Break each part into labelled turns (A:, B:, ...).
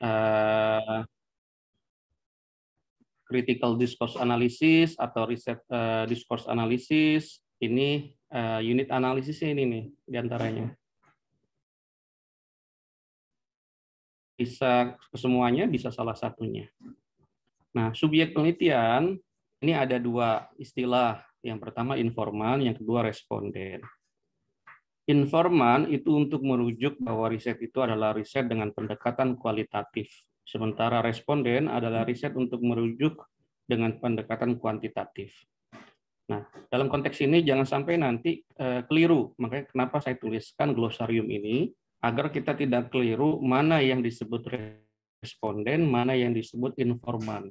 A: uh, critical discourse analysis atau riset discourse analysis. Ini unit analisisnya ini nih diantaranya. Bisa kesemuanya, bisa salah satunya. Nah, subjek penelitian ini ada dua istilah. Yang pertama informan, yang kedua responden. Informan itu untuk merujuk bahwa riset itu adalah riset dengan pendekatan kualitatif. Sementara responden adalah riset untuk merujuk dengan pendekatan kuantitatif. Nah, dalam konteks ini jangan sampai nanti keliru. Makanya kenapa saya tuliskan glosarium ini, agar kita tidak keliru mana yang disebut responden, mana yang disebut informan.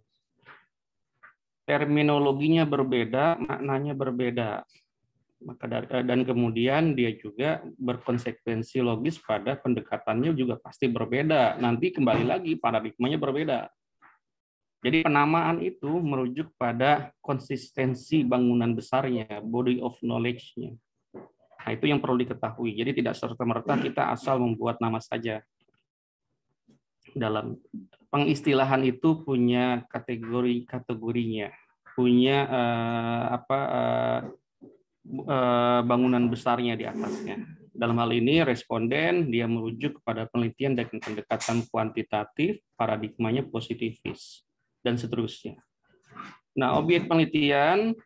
A: Terminologinya berbeda, maknanya berbeda. Dan kemudian dia juga berkonsekuensi logis pada pendekatannya juga pasti berbeda. Nanti kembali lagi paradigmanya berbeda. Jadi penamaan itu merujuk pada konsistensi bangunan besarnya, body of knowledge-nya. Nah, itu yang perlu diketahui. Jadi tidak serta-merta kita asal membuat nama saja. Dalam pengistilahan itu punya kategorinya, punya bangunan besarnya di atasnya. Dalam hal ini responden dia merujuk kepada penelitian dengan pendekatan kuantitatif, paradigmanya positivis, dan seterusnya. Nah, objek penelitian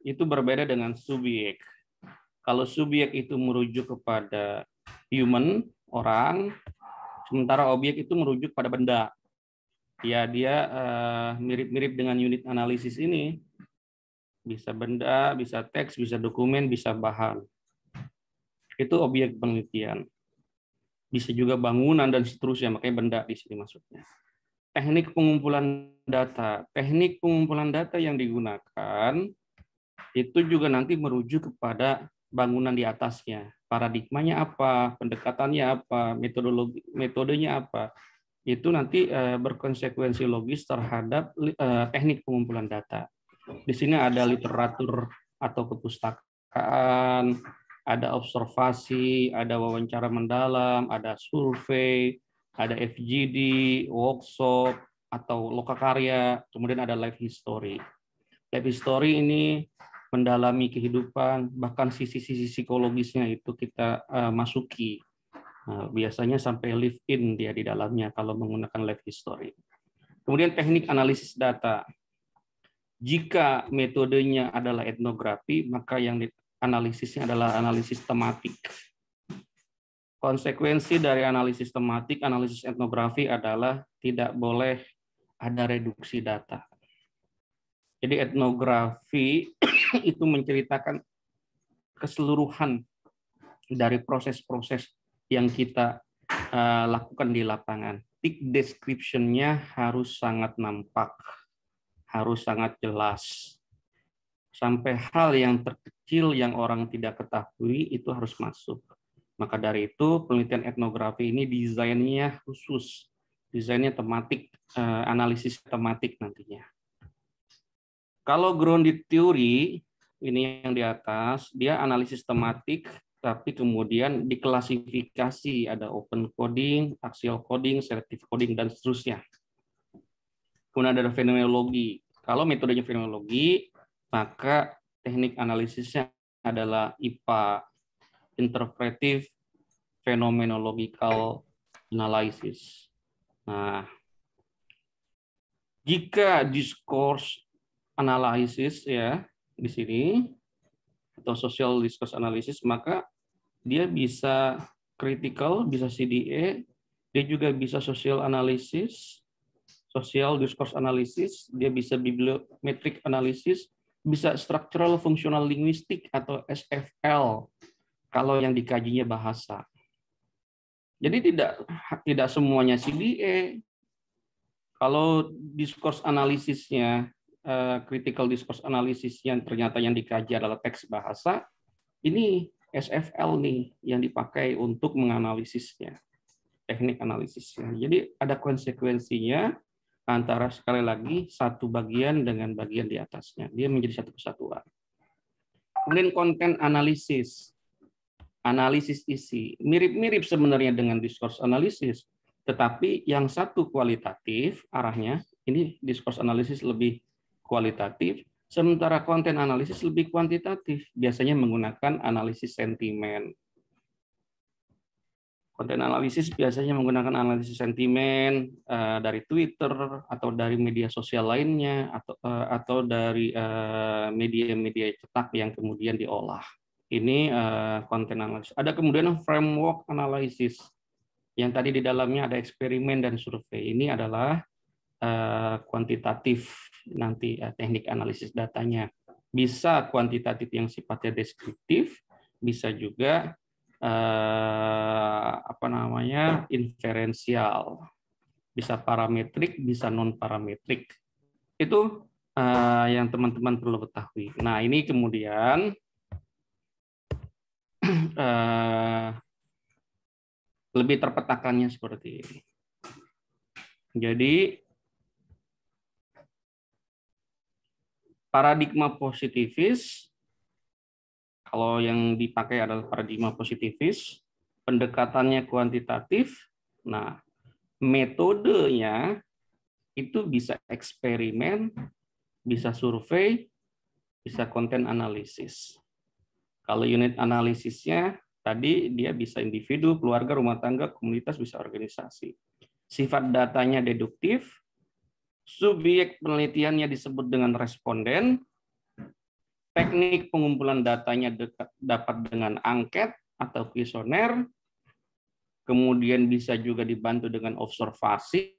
A: itu berbeda dengan subjek. Kalau subjek itu merujuk kepada human, orang, sementara objek itu merujuk pada benda. Ya, dia mirip-mirip dengan unit analisis ini. Bisa benda, bisa teks, bisa dokumen, bisa bahan. Itu objek penelitian. Bisa juga bangunan dan seterusnya, makanya benda di sini maksudnya. Teknik pengumpulan data. Teknik pengumpulan data yang digunakan itu juga nanti merujuk kepada bangunan di atasnya. Paradigmanya apa, pendekatannya apa, metodenya apa. Itu nanti berkonsekuensi logis terhadap teknik pengumpulan data. Di sini ada literatur atau kepustakaan, ada observasi, ada wawancara mendalam, ada survei, ada FGD, workshop, atau lokakarya, kemudian ada life history. Life history ini mendalami kehidupan, bahkan sisi-sisi psikologisnya itu kita masuki. Nah, biasanya sampai live in dia di dalamnya kalau menggunakan life history. Kemudian teknik analisis data. Jika metodenya adalah etnografi, maka yang analisisnya adalah analisis tematik. Konsekuensi dari analisis tematik, analisis etnografi adalah tidak boleh ada reduksi data. Jadi etnografi itu menceritakan keseluruhan dari proses-proses yang kita lakukan di lapangan. Tick description-nya harus sangat nampak, harus sangat jelas. Sampai hal yang terkecil yang orang tidak ketahui itu harus masuk. Maka dari itu penelitian etnografi ini desainnya khusus, desainnya tematik, analisis tematik nantinya. Kalau grounded theory ini yang di atas, dia analisis tematik, tapi kemudian diklasifikasi, ada open coding, axial coding, selective coding, dan seterusnya. Kemudian ada fenomenologi. Kalau metodenya fenomenologi, maka teknik analisisnya adalah IPA, interpretive phenomenological analysis. Nah, jika discourse analysis ya di sini atau social discourse analysis, maka dia bisa critical, bisa CDA, dia juga bisa social analysis, social discourse analysis, dia bisa bibliometric analysis, bisa structural functional linguistic atau SFL kalau yang dikajinya bahasa. Jadi tidak semuanya CDA. Kalau discourse analisisnya, critical discourse analysis yang ternyata yang dikaji adalah teks bahasa, ini SFL nih yang dipakai untuk menganalisisnya, teknik analisisnya. Jadi ada konsekuensinya antara sekali lagi satu bagian dengan bagian di atasnya. Dia menjadi satu kesatuan. Kemudian konten analisis. analisis isi. Mirip-mirip sebenarnya dengan discourse analisis, tetapi yang satu kualitatif arahnya, ini discourse analisis lebih kualitatif, sementara konten analisis lebih kuantitatif, biasanya menggunakan analisis sentimen. Konten analisis biasanya menggunakan analisis sentimen dari Twitter atau dari media sosial lainnya atau dari media-media cetak yang kemudian diolah. Ini konten analisis. Ada kemudian framework analisis yang tadi di dalamnya ada eksperimen dan survei. Ini adalah kuantitatif nanti teknik analisis datanya. Bisa kuantitatif yang sifatnya deskriptif, bisa juga inferensial, bisa parametrik, bisa non parametrik. Itu yang teman-teman perlu ketahui. Nah, ini kemudian lebih terpetakannya seperti ini. Jadi paradigma positivis, kalau yang dipakai adalah paradigma positivis, pendekatannya kuantitatif. Nah, metodenya itu bisa eksperimen, bisa survei, bisa konten analisis. Kalau unit analisisnya tadi dia bisa individu, keluarga, rumah tangga, komunitas, bisa organisasi. Sifat datanya deduktif, subjek penelitiannya disebut dengan responden, teknik pengumpulan datanya dapat dengan angket atau kuesioner, kemudian bisa juga dibantu dengan observasi.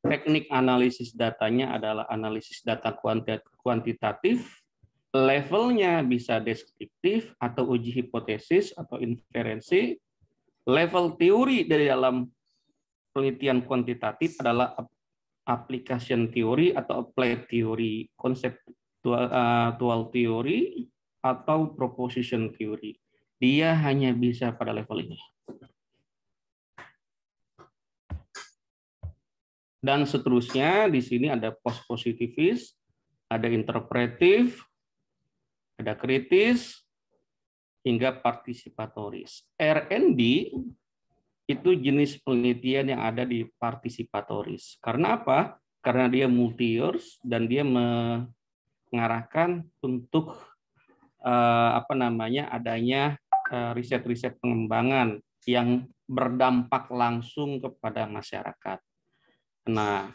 A: Teknik analisis datanya adalah analisis data kuantitatif, levelnya bisa deskriptif atau uji hipotesis atau inferensi. Level teori dari dalam penelitian kuantitatif adalah application theory atau applied theory, conceptual theory atau proposition theory. Dia hanya bisa pada level ini. Dan seterusnya di sini ada post positivis, ada interpretif, ada kritis, hingga partisipatoris. R&D itu jenis penelitian yang ada di partisipatoris. Karena apa? Karena dia multi-years dan dia mengarahkan untuk adanya riset-riset pengembangan yang berdampak langsung kepada masyarakat. Nah,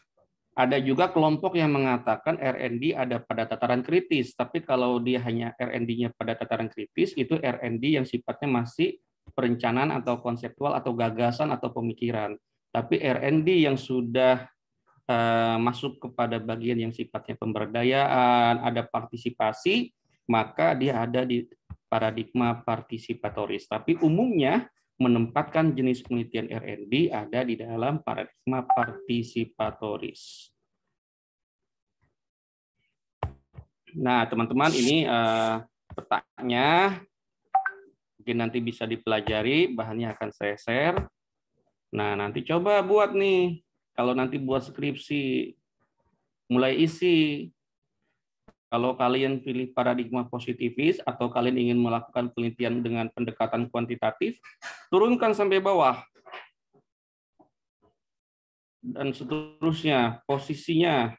A: ada juga kelompok yang mengatakan R&D ada pada tataran kritis, tapi kalau dia hanya R&D-nya pada tataran kritis, itu R&D yang sifatnya masih perencanaan atau konseptual atau gagasan atau pemikiran. Tapi R&D yang sudah masuk kepada bagian yang sifatnya pemberdayaan, ada partisipasi, maka dia ada di paradigma partisipatoris. Tapi umumnya menempatkan jenis penelitian R&D ada di dalam paradigma partisipatoris. Nah, teman-teman, ini petanya mungkin nanti bisa dipelajari, bahannya akan saya share. Nah, nanti coba buat nih, kalau nanti buat skripsi, mulai isi. Kalau kalian pilih paradigma positivis atau kalian ingin melakukan penelitian dengan pendekatan kuantitatif, turunkan sampai bawah. Dan seterusnya, posisinya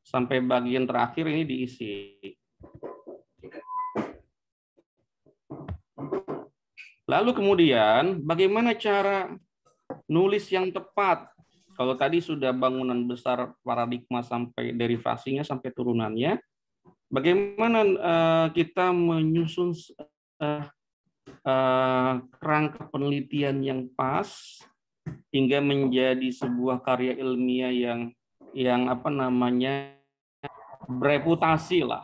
A: sampai bagian terakhir ini diisi. Lalu kemudian, bagaimana cara nulis yang tepat? Kalau tadi sudah bangunan besar paradigma sampai derivasinya sampai turunannya, bagaimana kita menyusun kerangka penelitian yang pas hingga menjadi sebuah karya ilmiah yang bereputasi lah.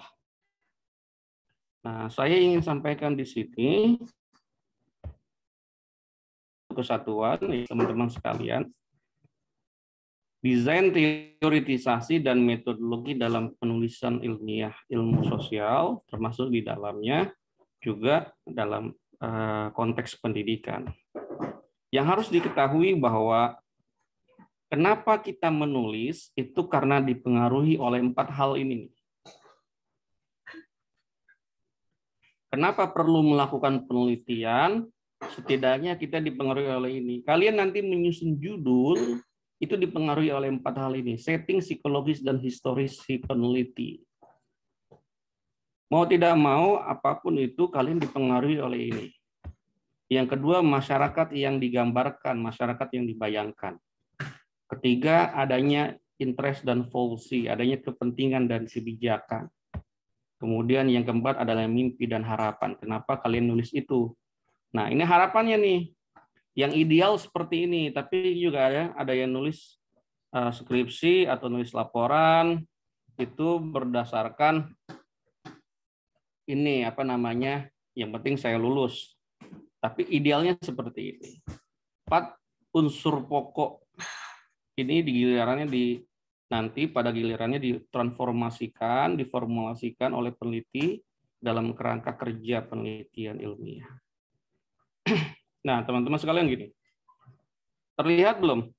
A: Nah, saya ingin sampaikan di sini kesatuan teman-teman sekalian, desain teoritisasi dan metodologi dalam penulisan ilmiah ilmu sosial, termasuk di dalamnya juga dalam konteks pendidikan. Yang harus diketahui bahwa kenapa kita menulis itu karena dipengaruhi oleh 4 hal ini. Kenapa perlu melakukan penelitian? Setidaknya kita dipengaruhi oleh ini. Kalian nanti menyusun judul, itu dipengaruhi oleh 4 hal ini. Setting psikologis dan historis si peneliti. Mau tidak mau, apapun itu kalian dipengaruhi oleh ini. Yang kedua, masyarakat yang digambarkan, masyarakat yang dibayangkan. Ketiga, adanya interest dan policy, adanya kepentingan dan kebijakan. Kemudian yang keempat adalah mimpi dan harapan. Kenapa kalian nulis itu? Nah, ini harapannya nih. Yang ideal seperti ini, tapi juga ada yang nulis skripsi atau nulis laporan itu berdasarkan ini apa namanya? Yang penting saya lulus. Tapi idealnya seperti ini. 4 unsur pokok ini nanti pada gilirannya ditransformasikan, diformulasikan oleh peneliti dalam kerangka kerja penelitian ilmiah. Nah, teman-teman sekalian gini. Terlihat belum?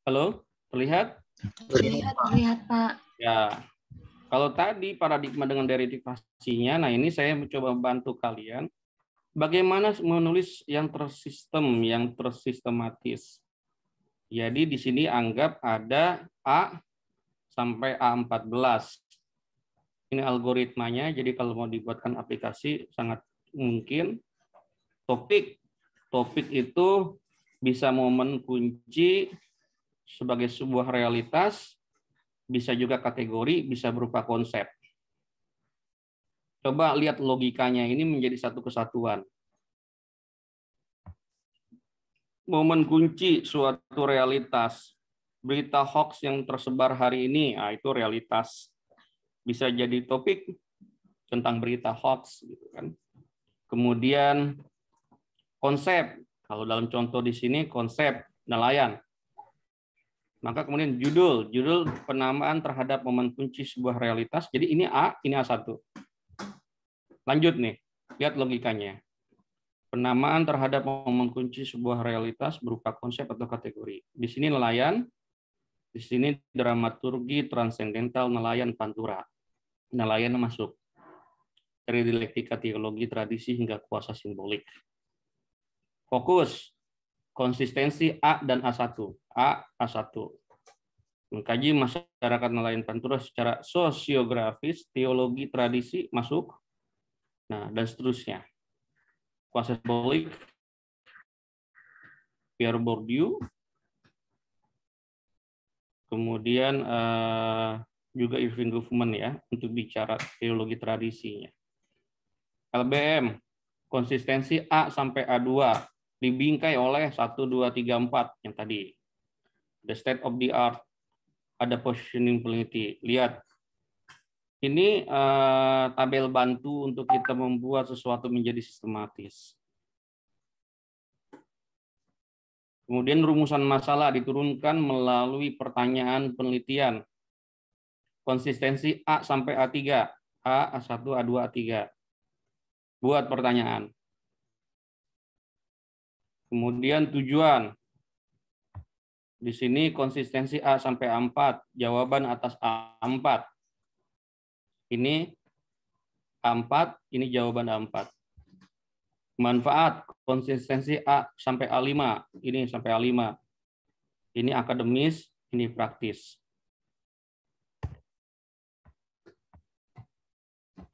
A: Halo? Terlihat?
B: Terlihat, Pak.
A: Ya. Kalau tadi paradigma dengan derivatifasinya, nah ini saya mencoba bantu kalian bagaimana menulis yang tersistem, yang tersistematis. Jadi di sini anggap ada A sampai A14. Ini algoritmanya, jadi kalau mau dibuatkan aplikasi sangat mungkin. Topik itu bisa momen kunci sebagai sebuah realitas, bisa juga kategori, bisa berupa konsep. Coba lihat logikanya ini menjadi satu kesatuan. Momen kunci suatu realitas. Berita hoax yang tersebar hari ini, itu realitas. Bisa jadi topik tentang berita hoax, gitu kan. Kemudian konsep, kalau dalam contoh di sini konsep nelayan. Maka kemudian judul penamaan terhadap momen kunci sebuah realitas. Jadi ini A, ini A1. Lanjut nih, lihat logikanya. Penamaan terhadap momen kunci sebuah realitas berupa konsep atau kategori. Di sini nelayan, di sini dramaturgi transendental nelayan Pantura. Nelayan masuk. Dari dialektika teologi tradisi hingga kuasa simbolik. Fokus, konsistensi A dan A1. A1. Mengkaji masyarakat nelayan Pantura secara sosiografis, teologi tradisi masuk. Nah, dan seterusnya. Kuasa simbolik, Pierre Bourdieu, kemudian juga Irving Goffman ya, untuk bicara teologi tradisinya. LBM, konsistensi A sampai A2, dibingkai oleh 1, 2, 3, 4 yang tadi. The state of the art, ada positioning peneliti. Lihat, ini tabel bantu untuk kita membuat sesuatu menjadi sistematis. Kemudian rumusan masalah diturunkan melalui pertanyaan penelitian. Konsistensi A sampai A3, A1, A2, A3. Buat pertanyaan. Kemudian tujuan. Di sini konsistensi A sampai A4, jawaban atas A4. Ini A4, ini jawaban A4. Manfaat, konsistensi A sampai A5, ini sampai A5. Ini akademis, ini praktis.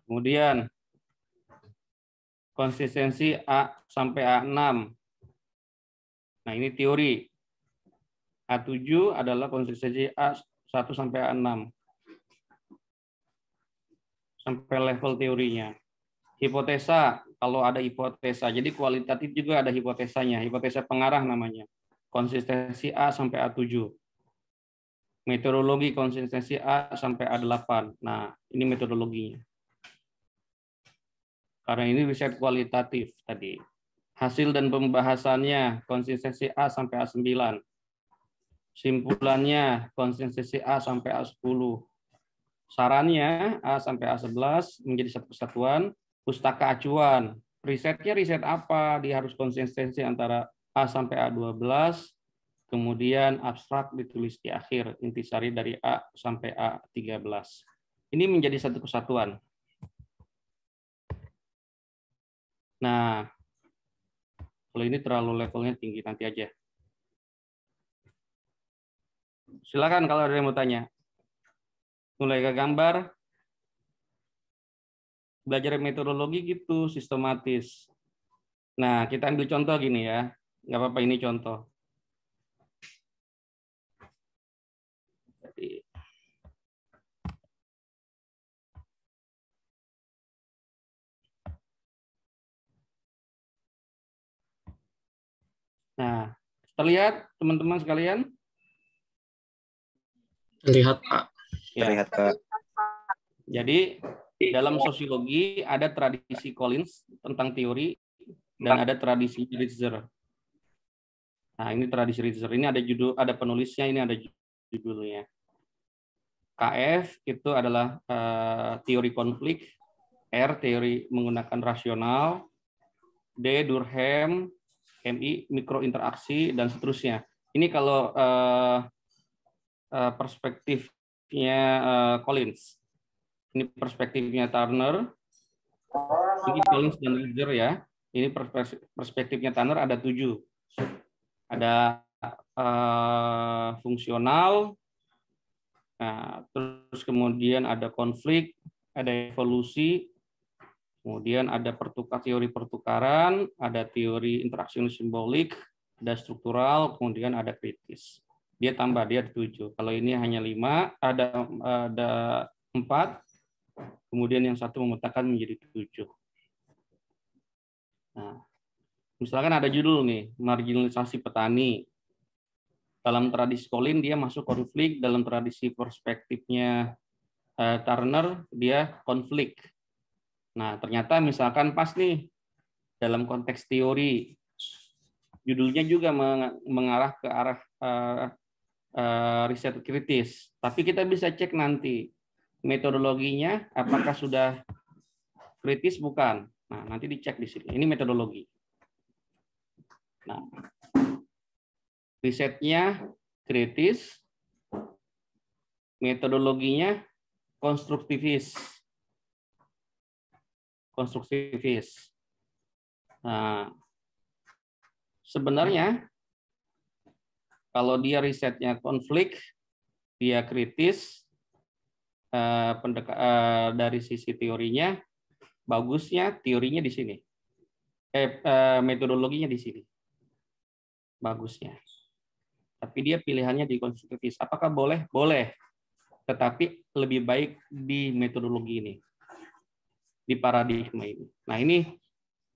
A: Kemudian konsistensi A sampai A6. Nah, ini teori. A7 adalah konsistensi A1 sampai A6. Sampai level teorinya. Hipotesa, kalau ada hipotesa. Jadi kualitatif juga ada hipotesanya. Hipotesa pengarah namanya. Konsistensi A sampai A7. Metodologi konsistensi A sampai A8. Nah, ini metodologinya. Karena ini riset kualitatif tadi. Hasil dan pembahasannya konsistensi A sampai A9. Simpulannya konsistensi A sampai A10. Sarannya A sampai A11 menjadi satu kesatuan. Pustaka acuan. Risetnya riset apa? Dia harus konsistensi antara A sampai A12. Kemudian abstrak ditulis di akhir. Intisari dari A sampai A13. Ini menjadi satu kesatuan. Nah, kalau ini terlalu levelnya tinggi, nanti aja. Silakan kalau ada yang mau tanya. Mulai ke gambar, belajar metodologi gitu, sistematis. Nah, kita ambil contoh gini ya. Nggak apa-apa, ini contoh. Jadi, nah, terlihat teman-teman sekalian?
C: Terlihat, Pak.
A: Ya.
D: Terlihat, Pak.
A: Jadi, dalam sosiologi ada tradisi Collins tentang teori dan ada tradisi Ritzer. Nah, ini tradisi Ritzer. Ini ada judul, ada penulisnya, ini ada judulnya. KF itu adalah teori konflik, R teori menggunakan rasional, D Durkheim, MI mikrointeraksi dan seterusnya. Ini kalau perspektifnya Collins. Ini perspektifnya Turner. Ini Collins dan Ritzer ya. Ini perspektifnya Turner ada 7. Ada fungsional, nah, terus kemudian ada konflik, ada evolusi, kemudian ada teori pertukaran, ada teori interaksi simbolik, ada struktural, kemudian ada kritis. Dia tambah, dia 7. Kalau ini hanya 5, ada 4, kemudian yang satu memetakan menjadi 7. Nah, misalkan ada judul nih, marginalisasi petani. Dalam tradisi Collins dia masuk konflik, dalam tradisi perspektifnya Turner dia konflik. Nah, ternyata misalkan pas nih dalam konteks teori, judulnya juga mengarah ke arah riset kritis. Tapi kita bisa cek nanti metodologinya apakah sudah kritis bukan. Nah, nanti dicek di sini. Ini metodologi. Nah, risetnya kritis, metodologinya konstruktivis. Nah, sebenarnya kalau dia risetnya konflik, dia kritis, dari sisi teorinya, bagusnya teorinya di sini, metodologinya di sini, bagusnya. Tapi dia pilihannya di konstruktivis. Apakah boleh? Boleh. Tetapi lebih baik di metodologi ini, di paradigma ini. Nah, ini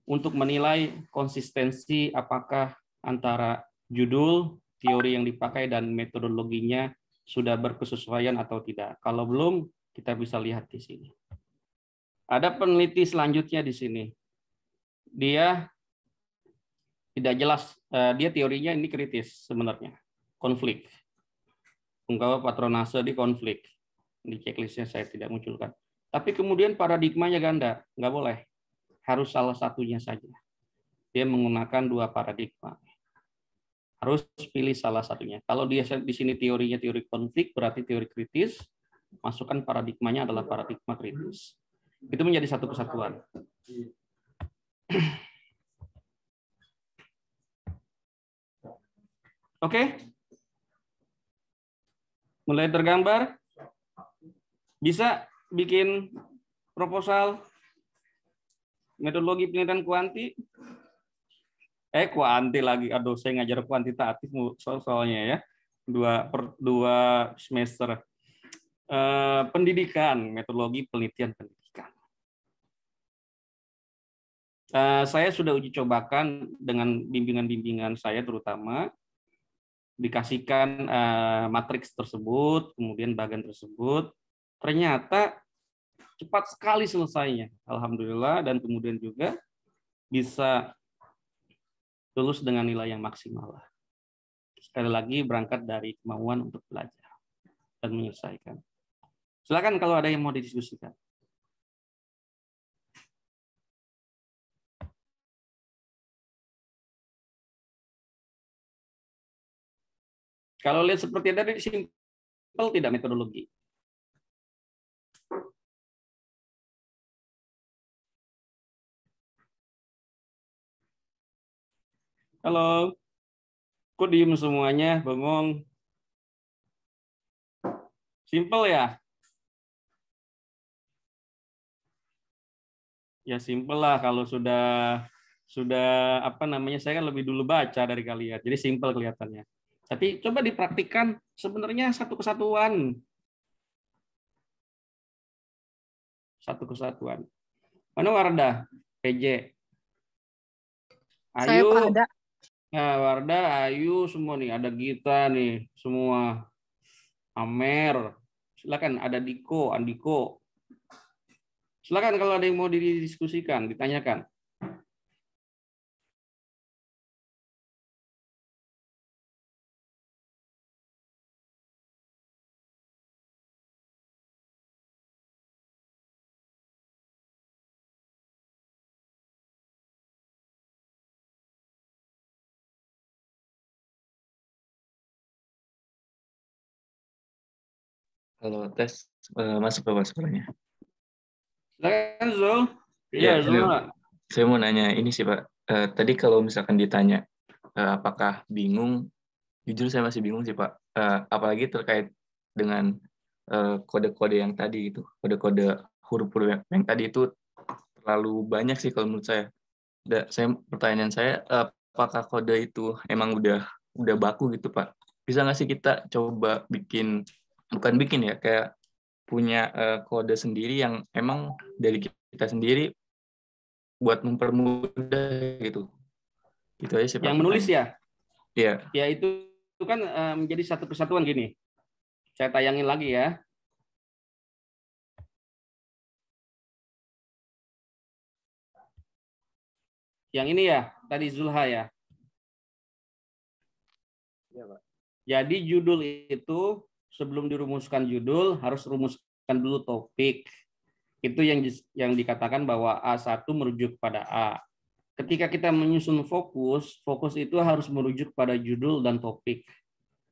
A: untuk menilai konsistensi apakah antara judul, teori yang dipakai, dan metodologinya sudah berkesesuaian atau tidak. Kalau belum, kita bisa lihat di sini. Ada peneliti selanjutnya di sini. Dia tidak jelas, dia teorinya ini kritis sebenarnya. Konflik. Ungkapan patronase di konflik. Di checklistnya saya tidak munculkan. Tapi kemudian paradigmanya ganda. Nggak boleh. Harus salah satunya saja. Dia menggunakan 2 paradigma. Harus pilih salah satunya. Kalau dia di sini teorinya teori konflik, berarti teori kritis. Masukkan paradigmanya adalah paradigma kritis. Itu menjadi satu kesatuan. Oke? Mulai tergambar? Bisa bikin proposal metodologi penelitian kuanti? Kuanti lagi. Aduh, saya ngajar kuantitatif soalnya ya. 2 semester. Pendidikan, metodologi penelitian pendidikan. Saya sudah uji cobakan dengan bimbingan-bimbingan saya terutama, dikasihkan matriks tersebut, kemudian bagian tersebut, ternyata cepat sekali selesainya, alhamdulillah, dan kemudian juga bisa lulus dengan nilai yang maksimal. Sekali lagi berangkat dari kemauan untuk belajar dan menyelesaikan. Silakan kalau ada yang mau didiskusikan. Kalau lihat seperti tadi, simpel tidak metodologi? Halo. Kok diem semuanya, bengong? Simple ya? Ya simple lah kalau sudah apa namanya, saya kan lebih dulu baca dari kalian. Jadi simple kelihatannya. Tapi coba dipraktikkan sebenarnya satu kesatuan. Satu kesatuan. Mana Wardah? PJ.
C: Saya Pak
A: Ayu.
C: ada.
A: Nah, Wardah, Ayu semua nih. Ada Gita nih, semua. Amer. Silakan, ada Diko, Andiko. Silakan kalau ada yang mau didiskusikan, ditanyakan.
D: Halo, tes. Masuk Bapak suaranya.
A: Silakan Zul.
D: Ya,
A: Iya, Zul.
D: saya mau nanya ini sih Pak. Tadi kalau misalkan ditanya apakah bingung, jujur saya masih bingung sih Pak. Apalagi terkait dengan kode-kode yang tadi itu, kode-kode huruf-huruf yang tadi itu terlalu banyak sih kalau menurut saya. Pertanyaan saya, apakah kode itu emang udah baku gitu Pak? Bisa nggak sih kita coba bukan bikin ya, kayak punya kode sendiri yang emang dari kita sendiri buat mempermudah gitu. Gitu aja sih Pak.
A: Yang menulis ya?
D: Iya.
A: Ya itu kan menjadi satu kesatuan gini. Saya tayangin lagi ya. Yang ini ya, tadi Zulha ya.
D: Iya Pak.
A: Jadi judul itu sebelum dirumuskan judul harus rumuskan dulu topik. Itu yang dikatakan bahwa A1 merujuk pada A. Ketika kita menyusun fokus, fokus itu harus merujuk pada judul dan topik.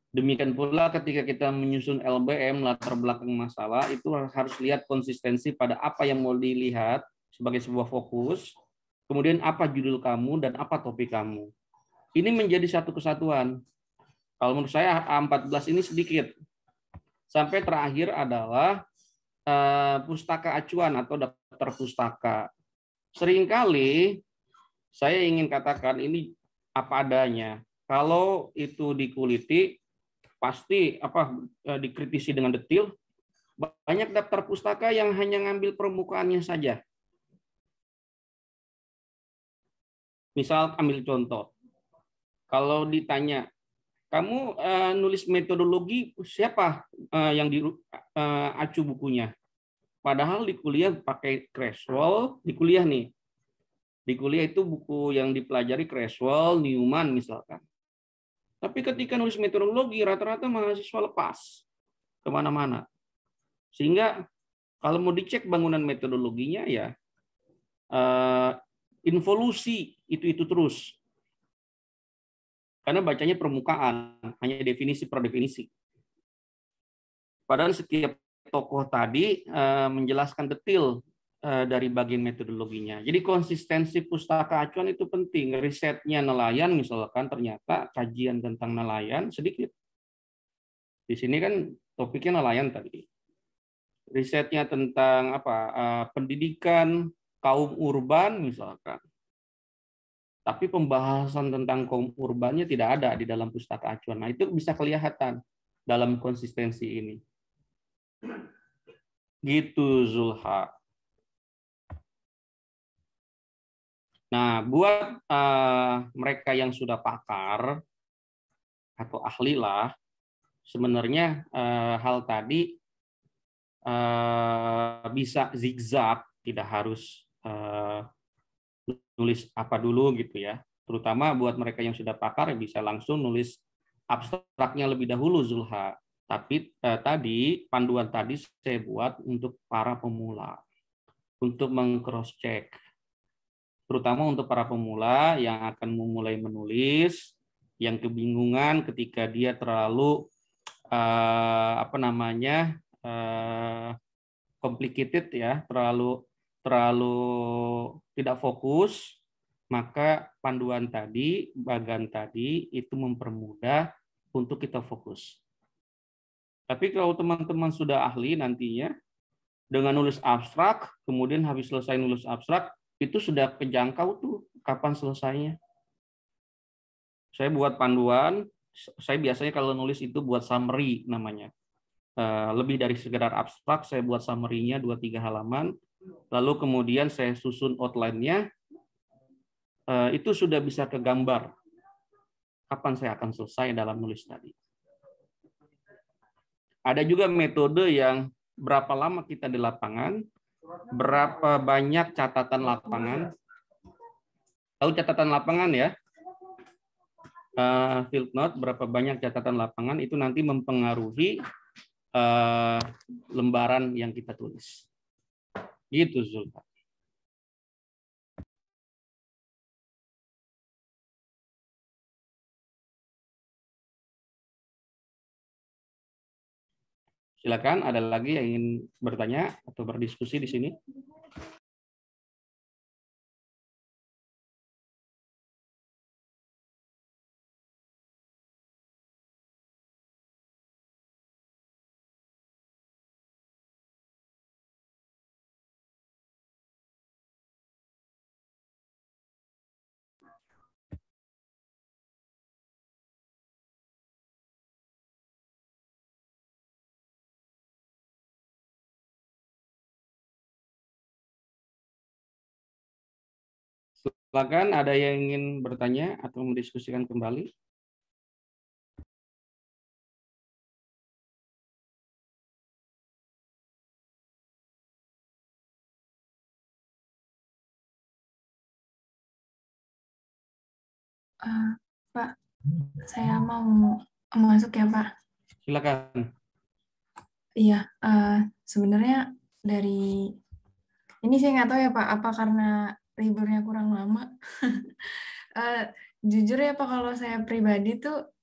A: Demikian pula ketika kita menyusun LBM, latar belakang masalah, itu harus lihat konsistensi pada apa yang mau dilihat sebagai sebuah fokus, kemudian apa judul kamu dan apa topik kamu. Ini menjadi satu kesatuan. Kalau menurut saya A14 ini sedikit. Sampai terakhir adalah pustaka acuan atau daftar pustaka. Seringkali saya ingin katakan ini apa adanya. Kalau itu dikuliti, pasti dikritisi dengan detail. Banyak daftar pustaka yang hanya ngambil permukaannya saja. Misal ambil contoh, kalau ditanya, kamu nulis metodologi siapa yang diacu bukunya? Padahal di kuliah pakai Creswell, di kuliah nih. Di kuliah itu buku yang dipelajari Creswell, Newman misalkan. Tapi ketika nulis metodologi, rata-rata mahasiswa lepas kemana-mana. Sehingga kalau mau dicek bangunan metodologinya ya involusi itu terus. Karena bacanya permukaan, hanya definisi per definisi. Padahal setiap tokoh tadi menjelaskan detail dari bagian metodologinya. Jadi konsistensi pustaka acuan itu penting. Risetnya nelayan misalkan ternyata kajian tentang nelayan sedikit. Di sini kan topiknya nelayan tadi. Risetnya tentang pendidikan kaum urban misalkan. Tapi pembahasan tentang kaum urbannya tidak ada di dalam pustaka acuan. Nah, itu bisa kelihatan dalam konsistensi ini. Gitu Zulha. Nah, buat mereka yang sudah pakar atau ahli lah, sebenarnya hal tadi bisa zigzag, tidak harus nulis apa dulu gitu ya. Terutama buat mereka yang sudah pakar bisa langsung nulis abstraknya lebih dahulu Zulha. Tapi tadi panduan tadi saya buat untuk para pemula, untuk meng-cross check. Terutama untuk para pemula yang akan memulai menulis, yang kebingungan ketika dia terlalu complicated ya, terlalu tidak fokus, maka panduan tadi, bagan tadi itu mempermudah untuk kita fokus. Tapi kalau teman-teman sudah ahli nantinya, dengan nulis abstrak, kemudian habis selesai nulis abstrak, itu sudah kejangkau tuh kapan selesainya. Saya buat panduan, saya biasanya kalau nulis itu buat summary namanya. Lebih dari sekedar abstrak, saya buat summary-nya 2-3 halaman, lalu kemudian saya susun outline-nya, itu sudah bisa kegambar kapan saya akan selesai dalam nulis tadi. Ada juga metode yang berapa lama kita di lapangan, berapa banyak catatan lapangan. Tahu catatan lapangan ya? Field note, berapa banyak catatan lapangan, itu nanti mempengaruhi lembaran yang kita tulis. Gitu, Zulfa. Silakan, ada lagi yang ingin bertanya atau berdiskusi di sini? Silakan, ada yang ingin bertanya atau mendiskusikan kembali?
C: Pak, saya mau masuk ya, Pak.
A: Silakan.
C: Iya, sebenarnya dari ini saya nggak tahu ya Pak, apa karena liburnya kurang lama. Jujur ya Pak, kalau saya pribadi tuh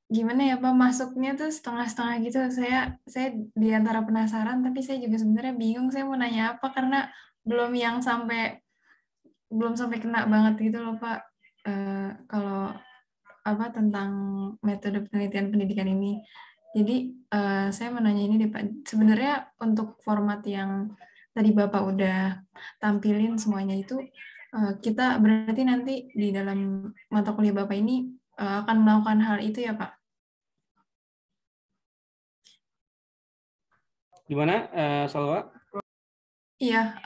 C: gimana ya Pak, masuknya tuh setengah-setengah gitu. Saya di antara penasaran, tapi saya juga sebenarnya bingung saya mau nanya apa karena belum sampai kena banget gitu loh Pak. Kalau apa tentang metode penelitian pendidikan ini. Jadi saya mau nanya ini deh Pak, sebenarnya untuk format yang tadi Bapak udah tampilin semuanya itu, kita berarti nanti di dalam mata kuliah Bapak ini akan melakukan hal itu ya Pak?
A: Gimana, Salwa?
C: Iya,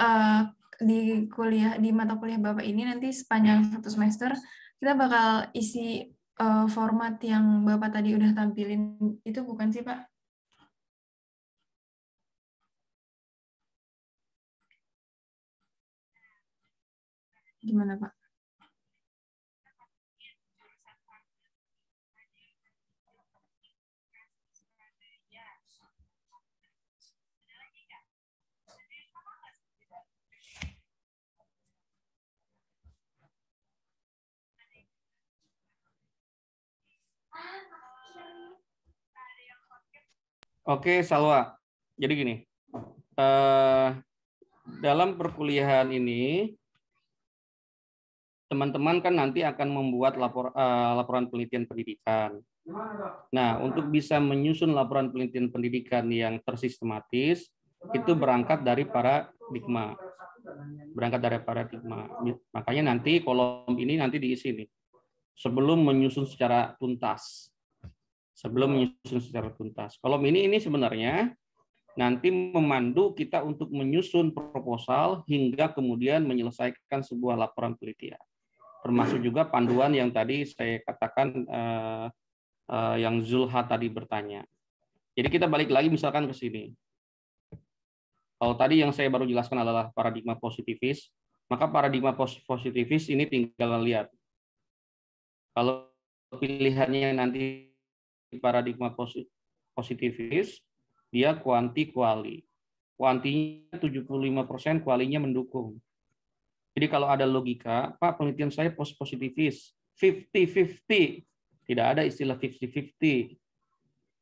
C: di mata kuliah Bapak ini nanti sepanjang 1 semester kita bakal isi format yang Bapak tadi udah tampilin itu bukan sih Pak? Gimana Pak?
A: Oke, Salwa. Jadi gini, dalam perkuliahan ini, teman-teman kan nanti akan membuat laporan penelitian pendidikan. Nah, untuk bisa menyusun laporan penelitian pendidikan yang tersistematis, itu berangkat dari paradigma. Makanya nanti kolom ini nanti diisi nih. Sebelum menyusun secara tuntas. Kolom ini sebenarnya nanti memandu kita untuk menyusun proposal hingga kemudian menyelesaikan sebuah laporan penelitian. Termasuk juga panduan yang tadi saya katakan yang Zulha tadi bertanya. Jadi kita balik lagi misalkan ke sini. Kalau tadi yang saya baru jelaskan adalah paradigma positivis, maka paradigma positivis ini tinggal lihat. Kalau pilihannya nanti paradigma positivis, dia kuanti-kuali. Kuantinya 75%, kualinya mendukung. Jadi kalau ada logika, Pak, penelitian saya positivis, 50-50. Tidak ada istilah 50-50.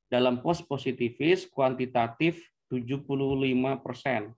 A: Dalam positivis, kuantitatif 75%.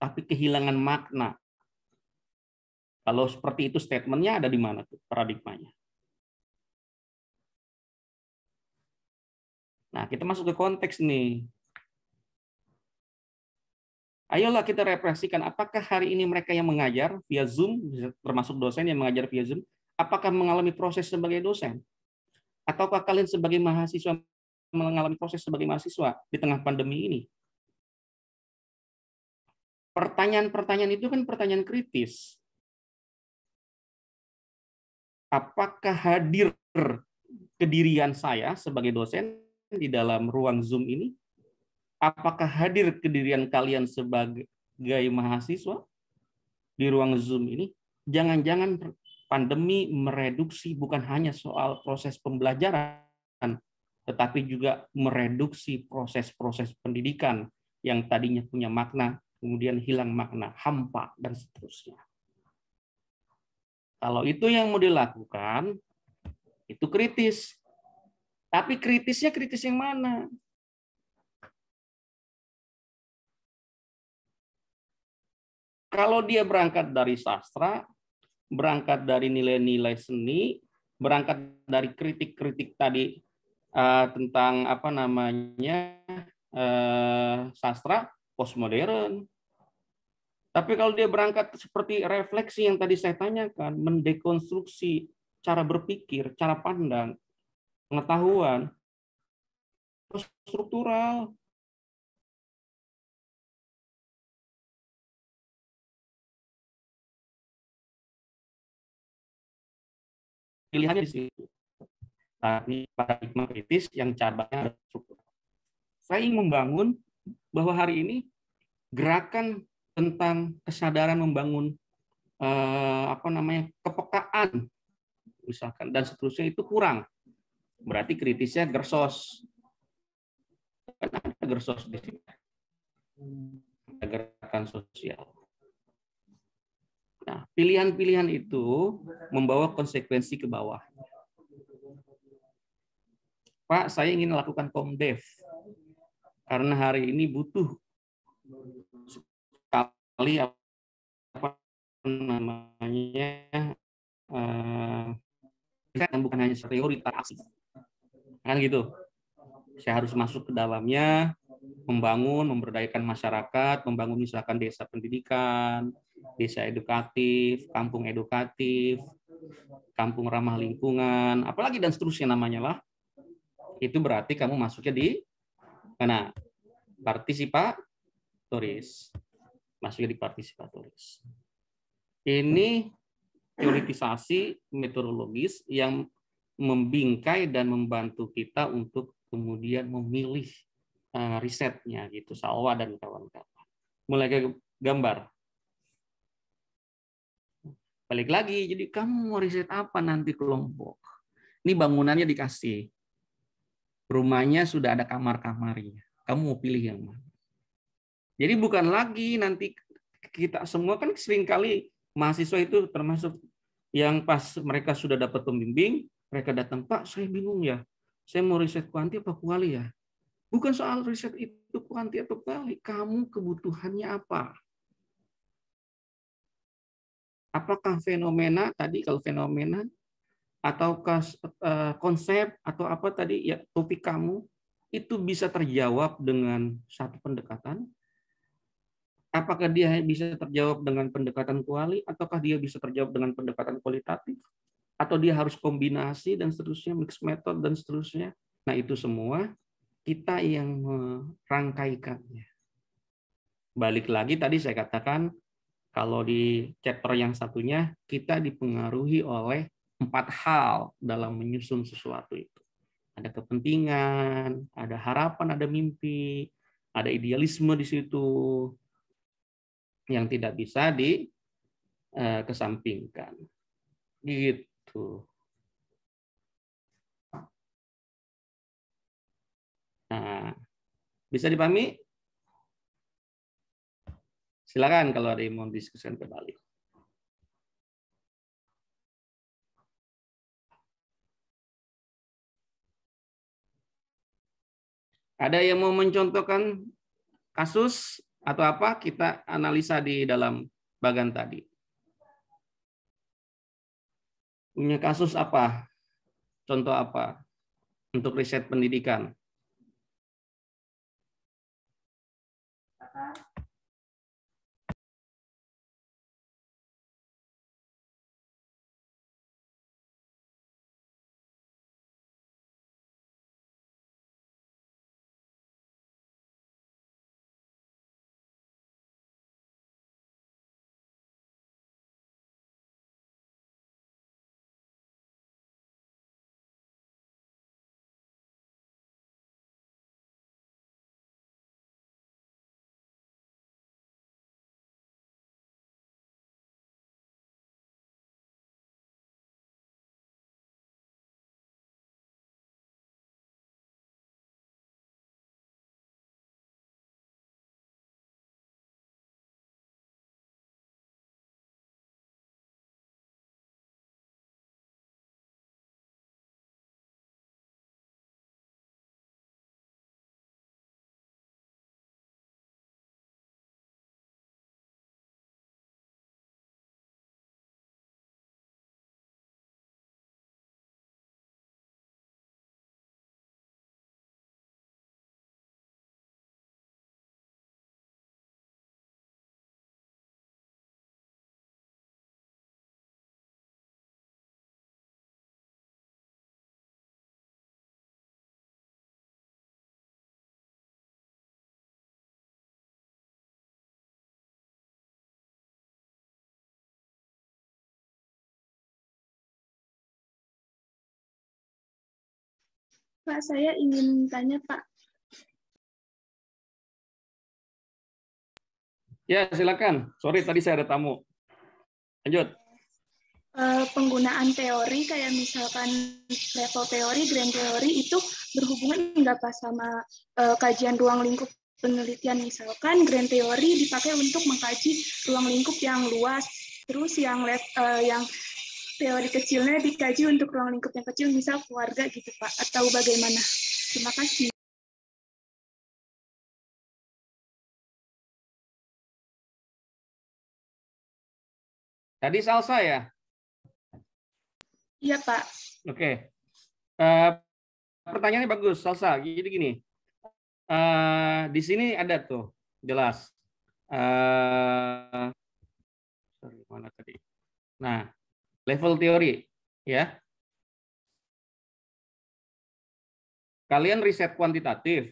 A: tapi kehilangan makna. Kalau seperti itu statementnya ada di mana tuh paradigmanya? Nah, kita masuk ke konteks nih. Ayolah kita refleksikan, apakah hari ini mereka yang mengajar via Zoom, termasuk dosen yang mengajar via Zoom, apakah mengalami proses sebagai dosen? Ataukah kalian sebagai mahasiswa mengalami proses sebagai mahasiswa di tengah pandemi ini? Pertanyaan-pertanyaan itu kan pertanyaan kritis. Apakah hadir kedirian saya sebagai dosen di dalam ruang Zoom ini? Apakah hadir kedirian kalian sebagai mahasiswa di ruang Zoom ini? Jangan-jangan pandemi mereduksi bukan hanya soal proses pembelajaran, tetapi juga mereduksi proses-proses pendidikan yang tadinya punya makna, kemudian hilang makna, hampa, dan seterusnya. Kalau itu yang mau dilakukan, itu kritis. Tapi kritisnya kritis yang mana? Kalau dia berangkat dari sastra, berangkat dari nilai-nilai seni, berangkat dari kritik-kritik tadi tentang apa namanya sastra postmodern. Tapi kalau dia berangkat seperti refleksi yang tadi saya tanyakan, mendekonstruksi cara berpikir, cara pandang, pengetahuan, struktural. Pilihannya di situ. Tapi paradigma kritis yang cabangnya ada struktural. Saya ingin membangun bahwa hari ini gerakan tentang kesadaran membangun kepekaan misalkan dan seterusnya itu kurang. Berarti kritisnya gersos. Kan ada gersos di sini. Ada gerakan sosial. Nah, pilihan-pilihan itu membawa konsekuensi ke bawah. Pak, saya ingin melakukan Komdev karena hari ini butuh sekali apa namanya bukan hanya prioritas, kan gitu. Saya harus masuk ke dalamnya, membangun, memberdayakan masyarakat, membangun misalkan desa pendidikan, desa edukatif, kampung ramah lingkungan, apalagi dan seterusnya namanya lah. Itu berarti kamu masuknya di mana? Partisipatoris. Masuknya di partisipatoris. Ini teoritisasi metodologis yang membingkai dan membantu kita untuk kemudian memilih risetnya gitu, Salwa dan kawan-kawan. Mulai ke gambar. Balik lagi, jadi kamu mau riset apa nanti kelompok? Ini bangunannya dikasih. Rumahnya sudah ada kamar-kamarnya. Kamu mau pilih yang mana? Jadi bukan lagi nanti kita semua kan seringkali mahasiswa itu termasuk yang pas mereka sudah dapat pembimbing, mereka datang, Pak, saya bingung ya. Saya mau riset kuanti apa kuali ya? Bukan soal riset itu kuanti atau kuali. Kamu kebutuhannya apa? Apakah fenomena tadi, kalau fenomena, ataukah konsep, atau apa tadi, ya topik kamu, itu bisa terjawab dengan satu pendekatan? Apakah dia bisa terjawab dengan pendekatan kuali, ataukah dia bisa terjawab dengan pendekatan kualitatif? Atau dia harus kombinasi dan seterusnya, mix method dan seterusnya? Nah, itu semua kita yang merangkaikannya. Balik lagi tadi saya katakan, kalau di chapter yang satunya, kita dipengaruhi oleh 4 hal dalam menyusun sesuatu itu. Ada kepentingan, ada harapan, ada mimpi, ada idealisme di situ yang tidak bisa dikesampingkan. Gitu. Nah, bisa dipahami? Silakan kalau ada yang mau diskusikan kembali. Ada yang mau mencontohkan kasus atau apa, kita analisa di dalam bagan tadi. Punya kasus apa? Contoh apa untuk riset pendidikan?
E: Pak, saya ingin tanya, Pak.
A: Ya, silakan. Sorry, tadi saya ada tamu. Lanjut.
E: Penggunaan teori kayak misalkan level teori, grand teori itu berhubungan nggak Pak sama kajian ruang lingkup penelitian? Misalkan grand teori dipakai untuk mengkaji ruang lingkup yang luas, terus yang teori kecilnya dikaji untuk ruang lingkup yang kecil, misal keluarga gitu Pak, atau bagaimana? Terima kasih.
A: Tadi salsa ya?
E: Iya Pak.
A: Oke. Pertanyaannya bagus, salsa. Jadi gini, di sini ada tuh, jelas. Sorry, mana tadi? Nah, level teori, ya. Kalian riset kuantitatif,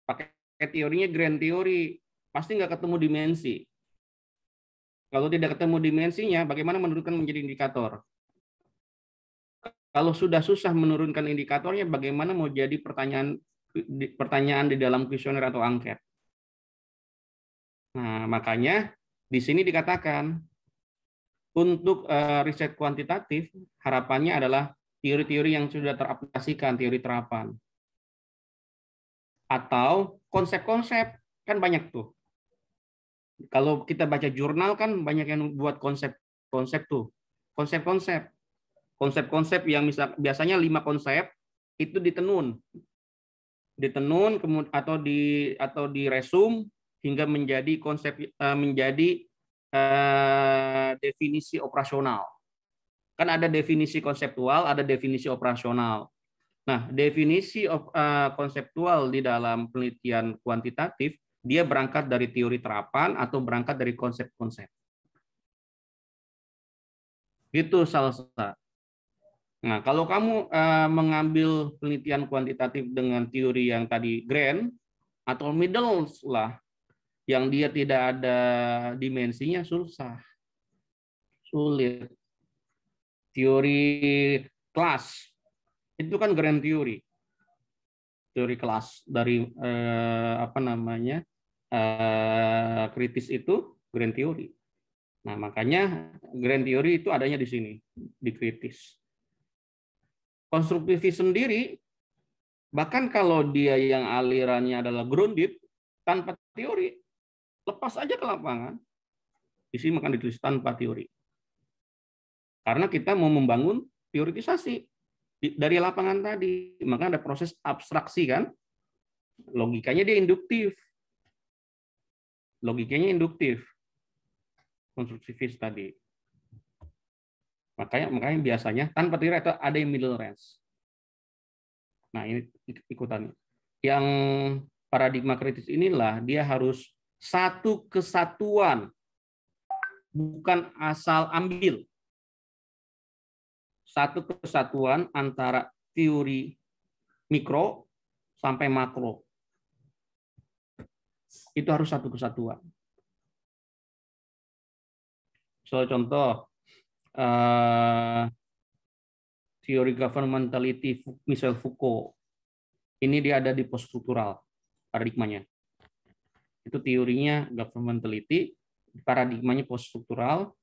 A: pakai teorinya grand teori, pasti nggak ketemu dimensi. Kalau tidak ketemu dimensinya, bagaimana menurunkan menjadi indikator? Kalau sudah susah menurunkan indikatornya, bagaimana mau jadi pertanyaan di dalam kuesioner atau angket? Nah, makanya di sini dikatakan untuk riset kuantitatif, harapannya adalah teori-teori yang sudah teraplikasikan, teori terapan. Atau konsep-konsep, kan banyak tuh. Kalau kita baca jurnal kan banyak yang buat konsep-konsep tuh. Konsep-konsep. Konsep-konsep yang biasanya 5 konsep itu ditenun atau diresum hingga menjadi konsep menjadi definisi operasional. Kan ada definisi konseptual, ada definisi operasional. Nah, definisi konseptual di dalam penelitian kuantitatif dia berangkat dari teori terapan atau berangkat dari konsep-konsep. Itu salsa. Nah, kalau kamu mengambil penelitian kuantitatif dengan teori yang tadi grand atau middle lah, yang dia tidak ada dimensinya, susah, sulit. Teori kelas itu kan grand teori, teori kelas dari kritis itu grand teori. Nah, makanya grand teori itu adanya di sini, di kritis. Konstruktivis sendiri, bahkan kalau dia yang alirannya adalah grounded, tanpa teori, lepas aja ke lapangan. Di sini akan ditulis tanpa teori. Karena kita mau membangun teoritisasi dari lapangan tadi. Maka ada proses abstraksi kan. Logikanya dia induktif. logikanya induktif, konstruktivis tadi. Makanya biasanya tanpa tirai itu ada yang middle range. Nah, ini ikutannya. Yang paradigma kritis inilah dia harus satu kesatuan, bukan asal ambil. Satu kesatuan antara teori mikro sampai makro. Itu harus satu kesatuan. So, contoh, teori governmentality, misal Foucault, ini dia ada di poststruktural paradigmanya. Itu teorinya governmentality, paradigmanya poststruktural,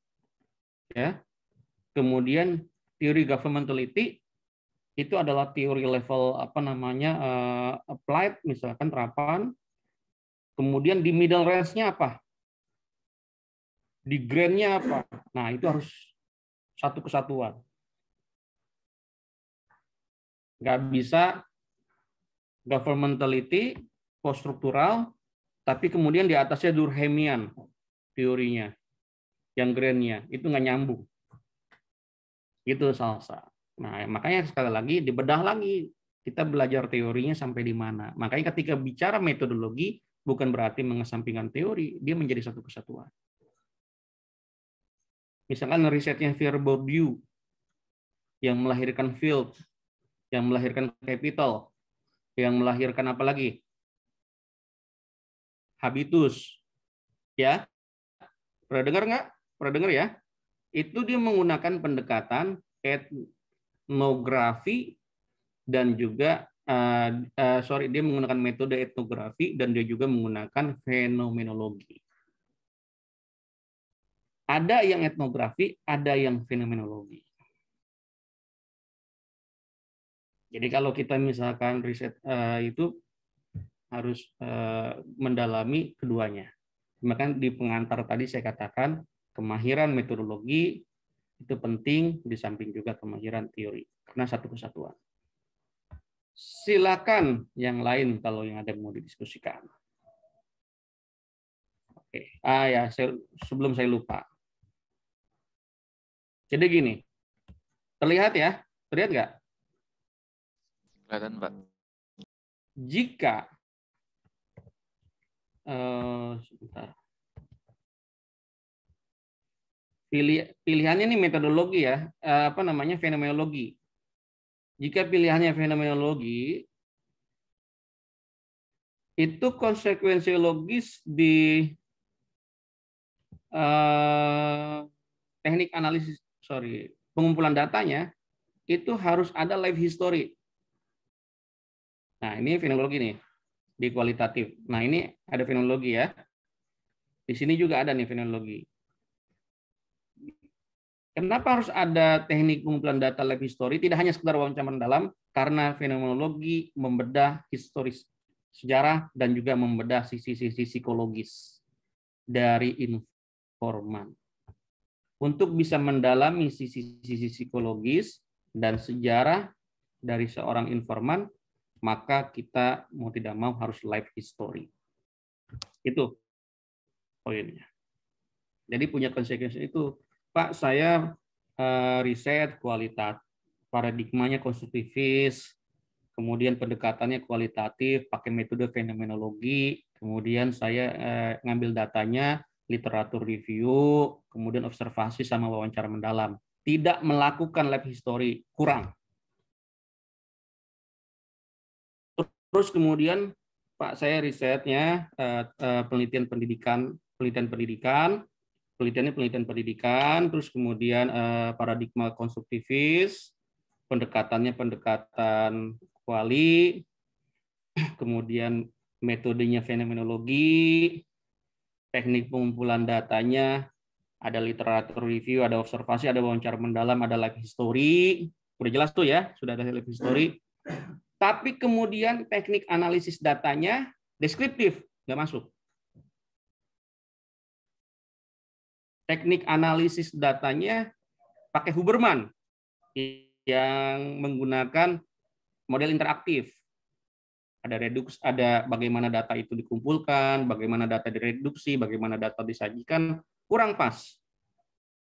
A: ya. Kemudian teori governmentality itu adalah teori level applied, misalkan terapan. Kemudian di middle range-nya apa? Di grand-nya apa? Nah, itu harus satu kesatuan. Nggak bisa governmentality, poststruktural, tapi kemudian di atasnya Durkheimian teorinya, yang grand-nya. Itu nggak nyambung. Itu salsa. Nah, makanya sekali lagi dibedah lagi. Kita belajar teorinya sampai di mana. Makanya ketika bicara metodologi, bukan berarti mengesampingkan teori, dia menjadi satu kesatuan. Misalkan risetnya Pierre Bourdieu yang melahirkan field, yang melahirkan capital, yang melahirkan apa lagi? Habitus. Ya. Pernah dengar nggak? Pernah dengar ya? Itu dia menggunakan pendekatan etnografi dan juga dia menggunakan metode etnografi dan dia juga menggunakan fenomenologi. Ada yang etnografi, ada yang fenomenologi. Jadi kalau kita misalkan riset itu harus mendalami keduanya. Maka di pengantar tadi saya katakan kemahiran metodologi itu penting di samping juga kemahiran teori karena satu kesatuan. Silakan yang lain kalau yang ada mau didiskusikan. Oke, ya sebelum saya lupa. Jadi gini, terlihat ya? Terlihat nggak?
D: Kelihatan, Pak.
A: Jika sebentar. Pilihannya ini metodologi ya, fenomenologi. Jika pilihannya fenomenologi, itu konsekuensi logis di teknik analisis, pengumpulan datanya, itu harus ada life history. Nah, ini fenomenologi nih, di kualitatif. Nah, ini ada fenomenologi ya. Di sini juga ada nih fenomenologi. Kenapa harus ada teknik pengumpulan data life history? Tidak hanya sekedar wawancara mendalam, karena fenomenologi membedah historis sejarah dan juga membedah sisi-sisi psikologis dari informan. Untuk bisa mendalami sisi-sisi psikologis dan sejarah dari seorang informan, maka kita mau tidak mau harus life history. Itu poinnya. Jadi punya konsekuensi itu. Pak, saya riset kualitatif, paradigmanya konstruktivis, kemudian pendekatannya kualitatif, pakai metode fenomenologi, kemudian saya ngambil datanya, literatur review, kemudian observasi sama wawancara mendalam. Tidak melakukan lab history, kurang. Terus kemudian, Pak, saya risetnya penelitian pendidikan, terus kemudian paradigma konstruktivis, pendekatannya pendekatan kuali, kemudian metodenya fenomenologi, teknik pengumpulan datanya, ada literatur review, ada observasi, ada wawancara mendalam, ada life history. Udah jelas tuh ya, sudah ada life history. Tapi kemudian teknik analisis datanya deskriptif, nggak masuk. Teknik analisis datanya pakai Ada reduks, ada bagaimana data itu dikumpulkan, bagaimana data direduksi, bagaimana data disajikan, kurang pas.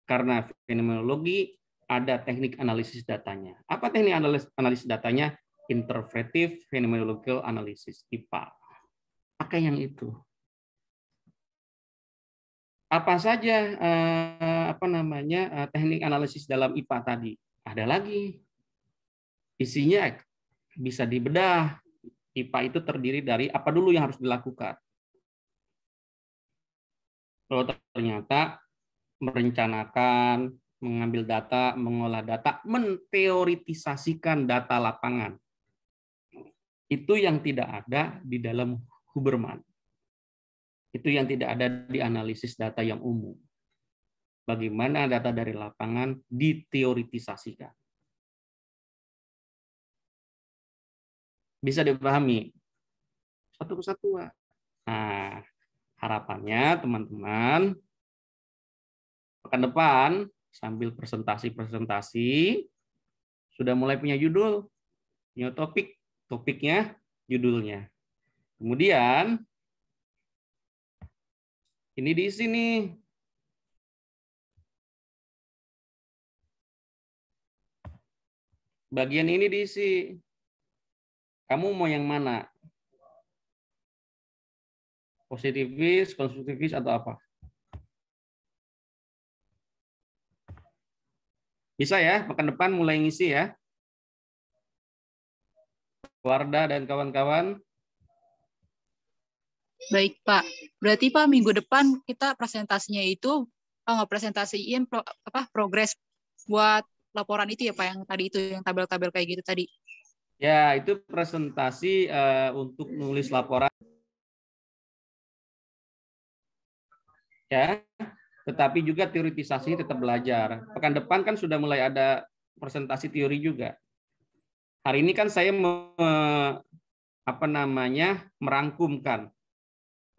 A: Karena fenomenologi ada teknik analisis datanya. Apa teknik analisis datanya? Interpretive Phenomenological Analysis, IPA. Pakai yang itu. Apa saja teknik analisis dalam IPA tadi? Ada lagi. Isinya bisa dibedah. IPA itu terdiri dari apa dulu yang harus dilakukan. Kalau ternyata merencanakan, mengambil data, mengolah data, menteoritisasikan data lapangan. Itu yang tidak ada di dalam Huberman. Itu yang tidak ada di analisis data yang umum. Bagaimana data dari lapangan diteoritisasikan. Bisa dipahami satu kesatuan. Nah, harapannya teman-teman pekan depan sambil presentasi sudah mulai punya judul, punya topiknya, judulnya. Kemudian ini diisi nih. Bagian ini diisi. Kamu mau yang mana? Positivis, konstruktivis, atau apa? Bisa ya, pekan depan mulai ngisi ya. Wardah dan kawan-kawan.
B: Baik, Pak. Berarti Pak minggu depan kita presentasinya itu presentasiin progres buat laporan itu ya Pak, yang tadi itu yang tabel-tabel kayak gitu tadi.
A: Ya, itu presentasi untuk nulis laporan. Ya, tetapi juga teoritisasi tetap belajar. Pekan depan kan sudah mulai ada presentasi teori juga. Hari ini kan saya merangkumkan.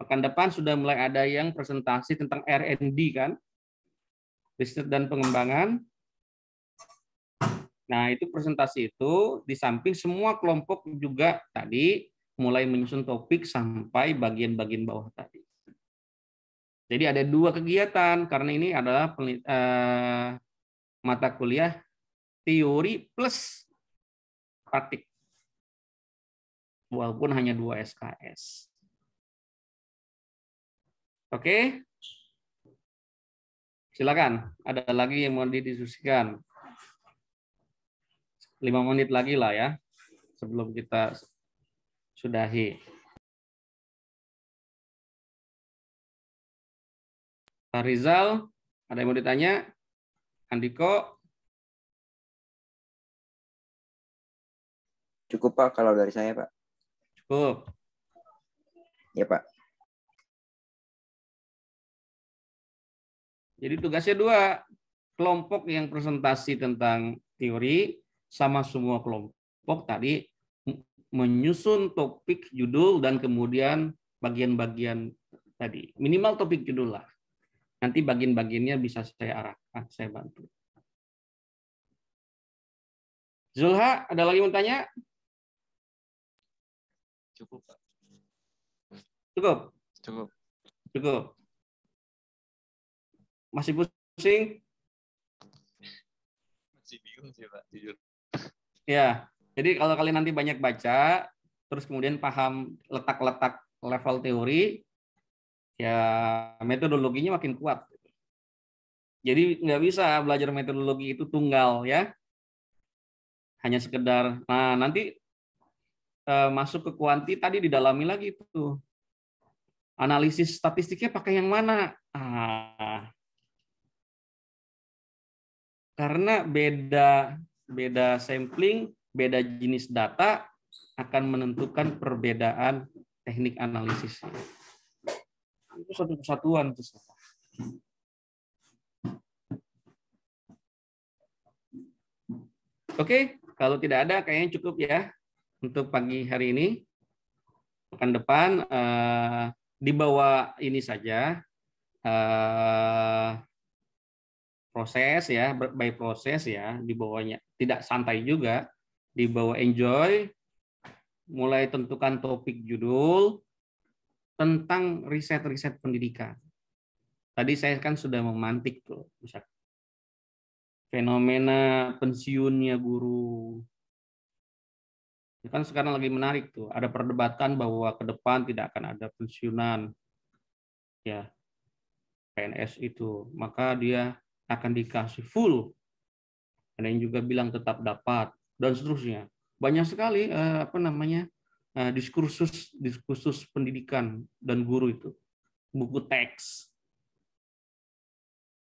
A: Pekan depan sudah mulai ada yang presentasi tentang R&D kan, riset dan pengembangan. Nah, itu presentasi itu di samping semua kelompok juga tadi mulai menyusun topik sampai bagian-bagian bawah tadi. Jadi ada 2 kegiatan karena ini adalah mata kuliah teori plus praktik. Walaupun hanya 2 SKS. Oke? Silakan, ada lagi yang mau didiskusikan? 5 menit lagi lah ya, sebelum kita sudahi. Pak Rizal, ada yang mau ditanya? Andiko?
F: Cukup Pak, kalau dari saya Pak.
A: Cukup.
F: Ya Pak.
A: Jadi tugasnya 2, kelompok yang presentasi tentang teori, sama semua kelompok tadi menyusun topik judul dan kemudian bagian-bagian tadi. Minimal topik judul lah. Nanti bagian-bagiannya bisa saya arahkan, saya bantu. Zulha, ada lagi mau tanya?
D: Cukup, Pak.
A: Cukup?
D: Cukup.
A: Cukup. Masih pusing?
D: Masih bingung sih, Pak, jujur.
A: Ya, jadi kalau kalian nanti banyak baca, terus kemudian paham letak-letak level teori, ya metodologinya makin kuat. Jadi nggak bisa belajar metodologi itu tunggal ya, hanya sekedar. Nah nanti masuk ke kuanti tadi didalami lagi tuh, analisis statistiknya pakai yang mana? Karena beda sampling, beda jenis data akan menentukan perbedaan teknik analisisnya. Itu satu kesatuan. Oke, kalau tidak ada kayaknya cukup ya untuk pagi hari ini. Pekan depan dibawa ini saja proses ya, by proses ya, dibawanya tidak santai juga, dibawa enjoy, mulai tentukan topik judul tentang riset-riset pendidikan. Tadi saya kan sudah memantik tuh, misalkan fenomena pensiunnya guru. Kan sekarang lagi menarik tuh, ada perdebatan bahwa ke depan tidak akan ada pensiunan ya PNS itu, maka dia akan dikasih full. Ada yang juga bilang tetap dapat dan seterusnya. Banyak sekali diskursus pendidikan dan guru itu, buku teks,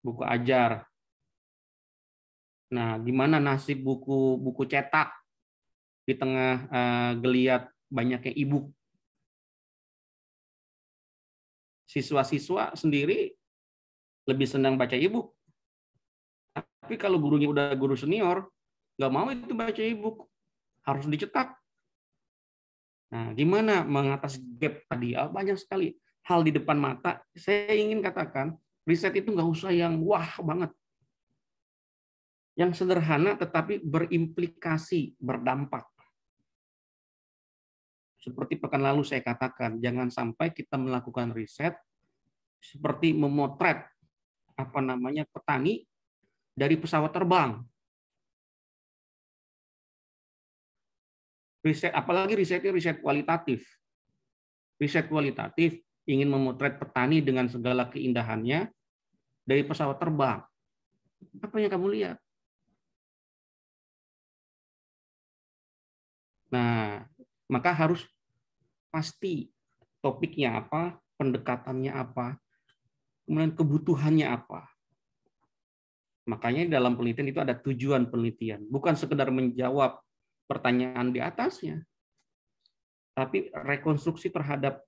A: buku ajar. Nah, gimana nasib buku cetak di tengah geliat banyaknya e-book? Siswa-siswa sendiri lebih senang baca e-book. Tapi kalau gurunya udah guru senior, nggak mau itu baca e-book, harus dicetak. Nah, gimana mengatasi gap tadi? Banyak sekali hal di depan mata. Saya ingin katakan, riset itu nggak usah yang wah banget. Yang sederhana tetapi berimplikasi, berdampak. Seperti pekan lalu saya katakan, jangan sampai kita melakukan riset seperti memotret petani dari pesawat terbang. Riset, apalagi risetnya riset kualitatif. Riset kualitatif ingin memotret petani dengan segala keindahannya dari pesawat terbang. Apa yang kamu lihat? Nah, maka harus pasti topiknya apa, pendekatannya apa, kemudian kebutuhannya apa. Makanya dalam penelitian itu ada tujuan penelitian, bukan sekedar menjawab pertanyaan di atasnya, tapi rekonstruksi terhadap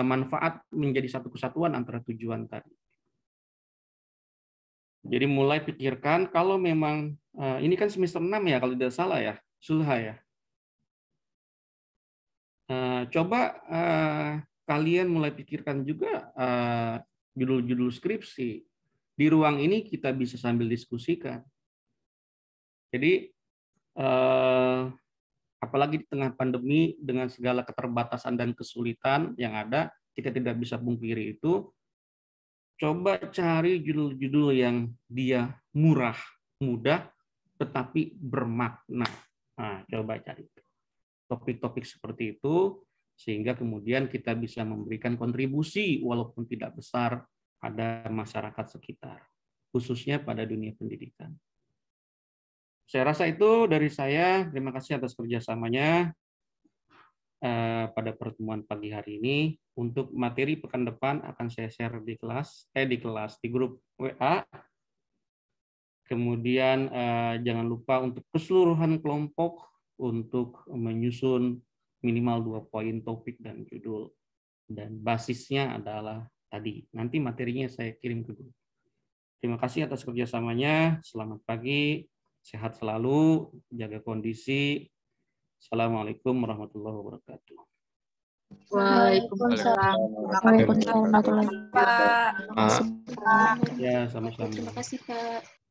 A: manfaat menjadi satu kesatuan antara tujuan tadi. Jadi mulai pikirkan, kalau memang, ini kan semester 6 ya, kalau tidak salah ya, Sulha ya. Coba kalian mulai pikirkan juga judul-judul skripsi. Di ruang ini kita bisa sambil diskusikan. Jadi apalagi di tengah pandemi dengan segala keterbatasan dan kesulitan yang ada, kita tidak bisa pungkiri itu. Coba cari judul-judul yang dia murah, mudah, tetapi bermakna. Nah, coba cari topik-topik seperti itu, sehingga kemudian kita bisa memberikan kontribusi walaupun tidak besar pada masyarakat sekitar, khususnya pada dunia pendidikan. Saya rasa itu dari saya. Terima kasih atas kerjasamanya pada pertemuan pagi hari ini. Untuk materi pekan depan akan saya share di grup WA. Kemudian jangan lupa untuk keseluruhan kelompok untuk menyusun minimal 2 poin topik dan judul. Dan basisnya adalah tadi. Nanti materinya saya kirim ke grup. Terima kasih atas kerjasamanya. Selamat pagi, sehat selalu, jaga kondisi. Assalamualaikum warahmatullahi wabarakatuh.
E: Waalaikumsalam.
F: Waalaikumsalam warahmatullahi
E: Pak.
A: Ya, sama-sama.
E: Terima kasih, Pak.